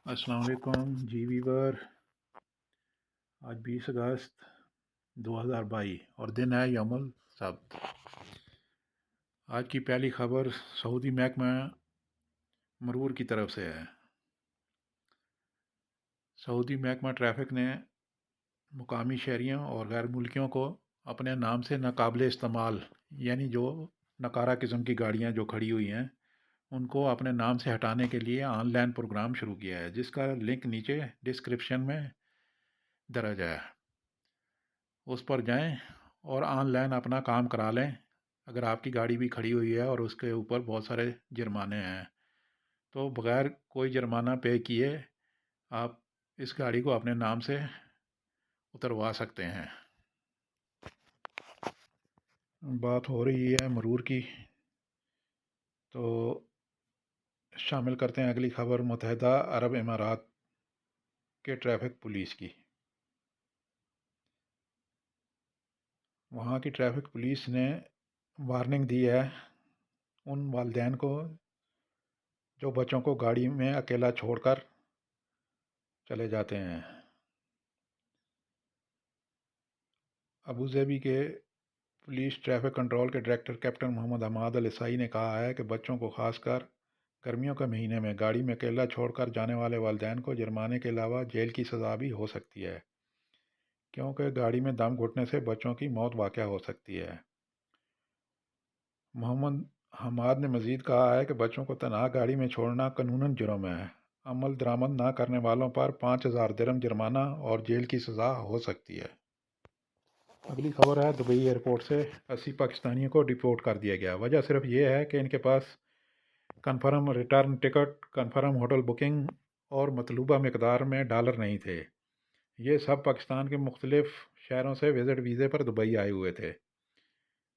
السلام علیکم جی ویور۔ آج 20 اگست 2022 اور دن ہے یوم السبت۔ آج کی پہلی خبر سعودی محکمہ مرور کی طرف سے ہے۔ سعودی محکمہ ٹریفک نے مقامی شہریوں اور غیر ملکیوں کو اپنے نام سے ناقابل استعمال یعنی جو نقارہ قسم کی گاڑیاں جو کھڑی ہوئی ہیں ان کو اپنے نام سے ہٹانے کے لیے آن لائن پروگرام شروع کیا ہے، جس کا لنک نیچے ڈسکرپشن میں درج ہے۔ اس پر جائیں اور آن لائن اپنا کام کرا لیں۔ اگر آپ کی گاڑی بھی کھڑی ہوئی ہے اور اس کے اوپر بہت سارے جرمانے ہیں تو بغیر کوئی جرمانہ پے کیے آپ اس گاڑی کو اپنے نام سے اتروا سکتے ہیں۔ بات ہو رہی ہے مرور کی، تو شامل کرتے ہیں اگلی خبر متحدہ عرب امارات کے ٹریفک پولیس کی۔ وہاں کی ٹریفک پولیس نے وارننگ دی ہے ان والدین کو جو بچوں کو گاڑی میں اکیلا چھوڑ کر چلے جاتے ہیں۔ ابوظہبی کے پولیس ٹریفک کنٹرول کے ڈائریکٹر کیپٹن محمد حماد العیسائی نے کہا ہے کہ بچوں کو خاص کر گرمیوں کے مہینے میں گاڑی میں اکیلا چھوڑ کر جانے والے والدین کو جرمانے کے علاوہ جیل کی سزا بھی ہو سکتی ہے، کیونکہ گاڑی میں دم گھٹنے سے بچوں کی موت واقع ہو سکتی ہے۔ محمد حماد نے مزید کہا ہے کہ بچوں کو تنہا گاڑی میں چھوڑنا قانوناً جرم ہے۔ عمل درآمد نہ کرنے والوں پر 5,000 درہم جرمانہ اور جیل کی سزا ہو سکتی ہے۔ اگلی خبر ہے دبئی ایئرپورٹ سے 80 پاکستانیوں کو ڈیپورٹ کر دیا گیا۔ وجہ صرف یہ ہے کہ ان کے پاس confirm return ticket, confirm hotel booking اور مطلوبہ مقدار میں ڈالر نہیں تھے۔ یہ سب پاکستان کے مختلف شہروں سے وزٹ ویزے پر دبئی آئے ہوئے تھے۔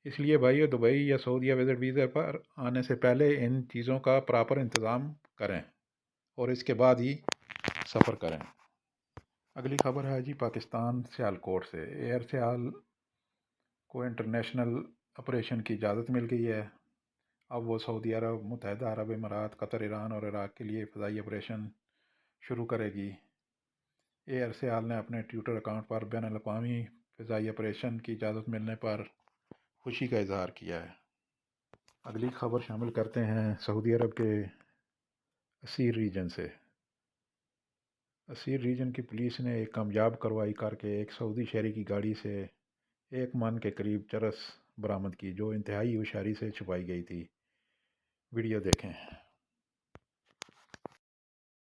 اس لیے بھائیو دبئی یا سعودیہ وزٹ ویزے پر آنے سے پہلے ان چیزوں کا پراپر انتظام کریں اور اس کے بعد ہی سفر کریں۔ اگلی خبر ہے جی پاکستان سیالکوٹ سے۔ ایئر سیال کو انٹرنیشنل آپریشن کی اجازت مل گئی ہے۔ اب وہ سعودی عرب، متحدہ عرب امارات، قطر، ایران اور عراق کے لیے فضائی آپریشن شروع کرے گی۔ ایئر سیال نے اپنے ٹویٹر اکاؤنٹ پر بین الاقوامی فضائی آپریشن کی اجازت ملنے پر خوشی کا اظہار کیا ہے۔ اگلی خبر شامل کرتے ہیں سعودی عرب کے اسیر ریجن سے۔ اسیر ریجن کی پولیس نے ایک کامیاب کارروائی کر کے ایک سعودی شہری کی گاڑی سے 1 من کے قریب چرس برآمد کی، جو انتہائی ہوشیاری سے چھپائی گئی تھی۔ ویڈیو دیکھیں۔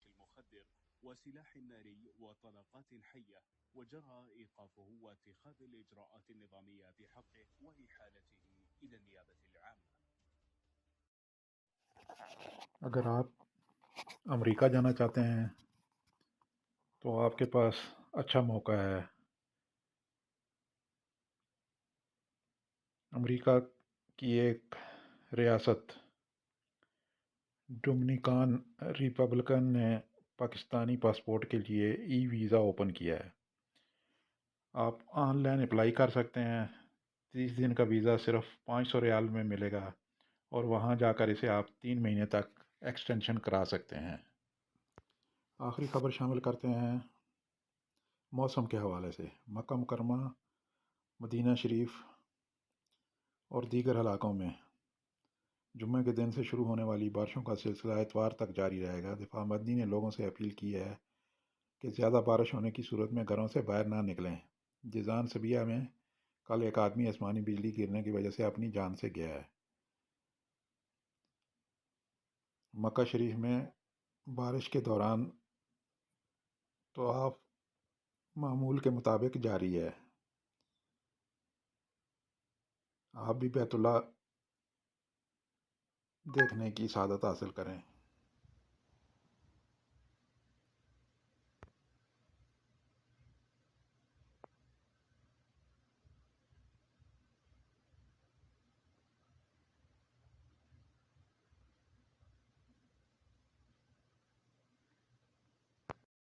المخدر وسلاح ناري وطلقات حية، وجرى إيقافه واتخاذ الإجراءات النظامية بحقه وإحالته إلى النيابة العامة۔ اگر آپ امریکہ جانا چاہتے ہیں تو آپ کے پاس اچھا موقع ہے۔ امریکہ کی ایک ریاست ڈومنیکان ریپبلکن نے پاکستانی پاسپورٹ کے لیے ای ویزا اوپن کیا ہے۔ آپ آن لائن اپلائی کر سکتے ہیں۔ 30 دن کا ویزا صرف 500 ریال میں ملے گا اور وہاں جا کر اسے آپ 3 مہینے تک ایکسٹینشن کرا سکتے ہیں۔ آخری خبر شامل کرتے ہیں موسم کے حوالے سے۔ مکہ مکرمہ، مدینہ شریف اور دیگر علاقوں میں جمعہ کے دن سے شروع ہونے والی بارشوں کا سلسلہ اتوار تک جاری رہے گا۔ دفاع مدنی نے لوگوں سے اپیل کی ہے کہ زیادہ بارش ہونے کی صورت میں گھروں سے باہر نہ نکلیں۔ جیزان سبیہ میں کل ایک آدمی آسمانی بجلی گرنے کی وجہ سے اپنی جان سے گیا ہے۔ مکہ شریف میں بارش کے دوران طواف معمول کے مطابق جاری ہے۔ آپ بھی بیت اللہ دیکھنے کی سعادت حاصل کریں۔